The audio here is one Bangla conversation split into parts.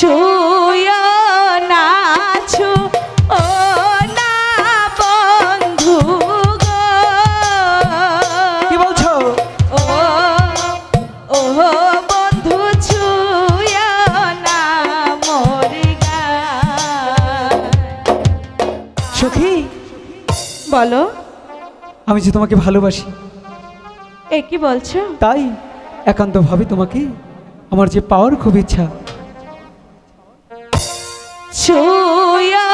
ছুঁয়ো না ও না বন্ধু গো। কি বলছো? ও বন্ধু ছুঁয়ো না মোর গায়। সখী বলো। আমি যে তোমাকে ভালোবাসি। এ কি বলছো? তাই একান্ত ভাবে তোমাকে আমার যে পাওয়ার খুব ইচ্ছা। ছুঁয়ো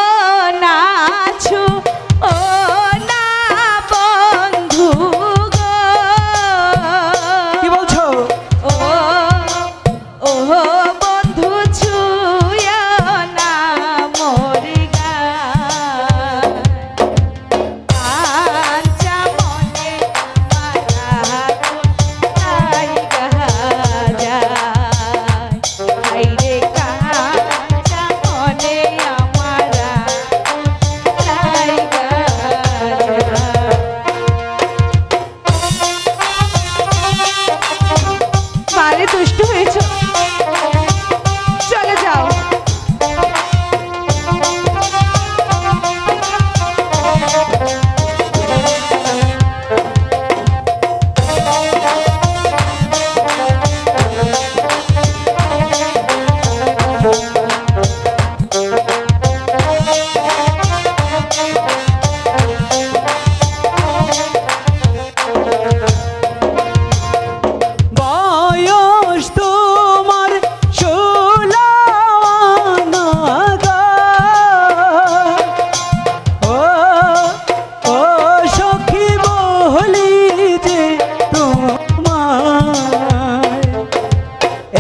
না ও না বন্ধু গো। কি বলছো? ও বন্ধু ছুঁয়ো না মোর গায়। কাঁচা মনে মারা কোথায় যায়। হায়রে কাঁচা মনে আমারা কোথায় যায়। মারে দুষ্ট হয়েছো, চলে যাও। বয়স তোমার 16 নাগা। ও সখী বলি যে তোমার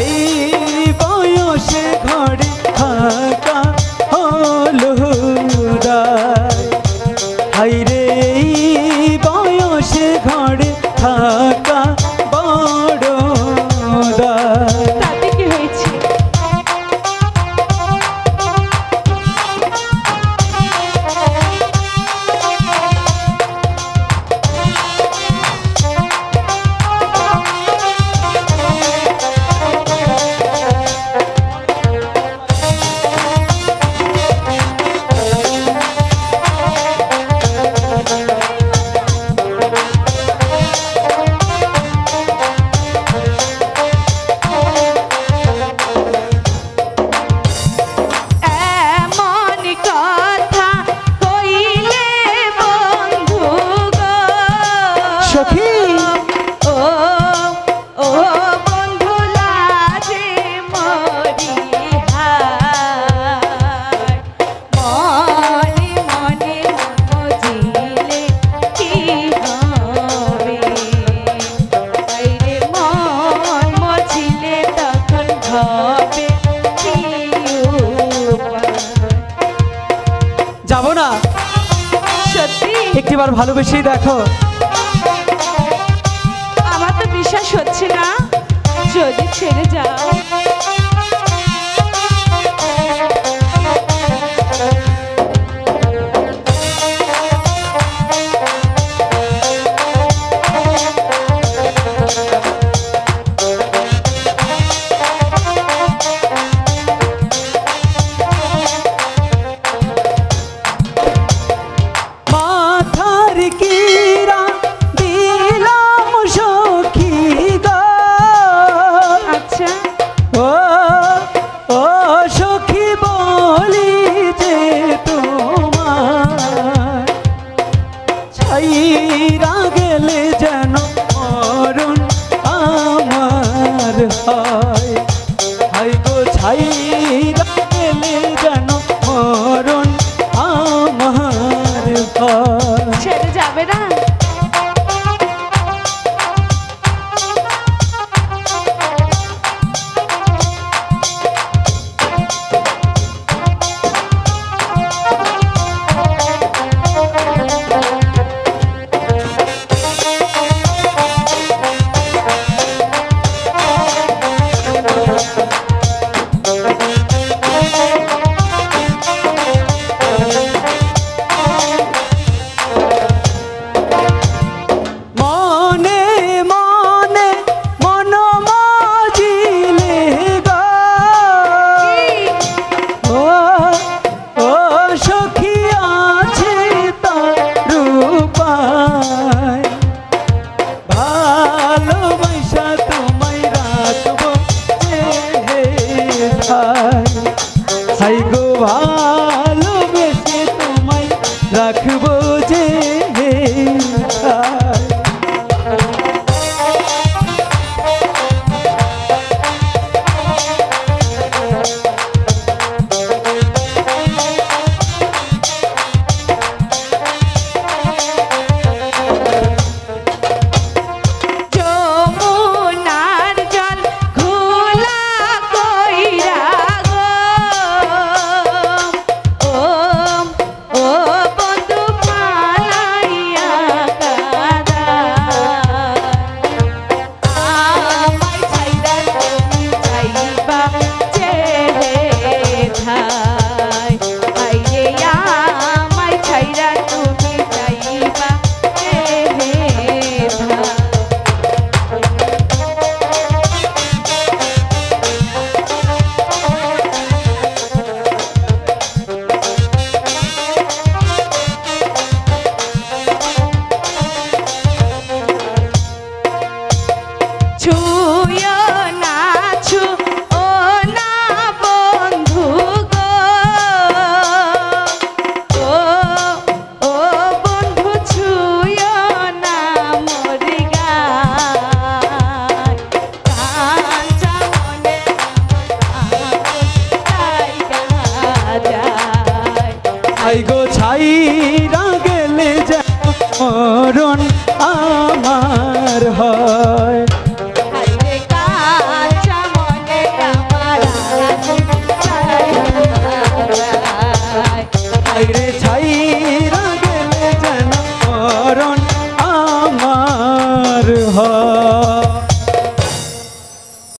এই বয়সে ঘরে থাকা হলো দায়। হায়রে এই বয়সে ঘরে থাকা বড় দায়। তাতে কি হয়েছে? এমন কথা কইলে বন্ধু গো। সখী ও বন্ধু লাজে মরি হায়। মনে মনে মজিলে কি হবে। হায়রে মন মজিলে তখন হবে কি উপায়। যাব না, সত্যি একটিবার ভালোবেসেই দেখো। আমার তো বিশ্বাস হচ্ছে না, যদি ছেড়ে যাও। মাথার কিরা দিলাম সখী গো। আচ্ছা ও ও সখী বলি যে তোমার ছাইরা গেলে যেন মরণ আমার হয়। হাই গো ছাইরা গেলে যেন মরণ আমার হয়। ছেড়ে যাবে না? যায়। হাই গো ভালোবেসে তোমায় রাখবো যে ঠায়। যমুনার জল ঘোলা কইরা গো, ও বন্ধু পালাইয়া কাদায়। আমায় ছাইরা তুমি যাইবা যেথায়। আইরে আমায় ছাইরা তুমি যাইবা যেথায়। ছুঁয়ো না ছুঁয়ো না বন্ধু গো, ও বন্ধু ছুঁয়ো না মোর গায়। কাঁচা মনে যায়। হাই গো ছাইরা গেলে যেন মরণ আমার হয়। হাইরে কাঁচা মনে আমার যায়। হাইরে ছাইরা গেলে যেন মরণ আমার হয়।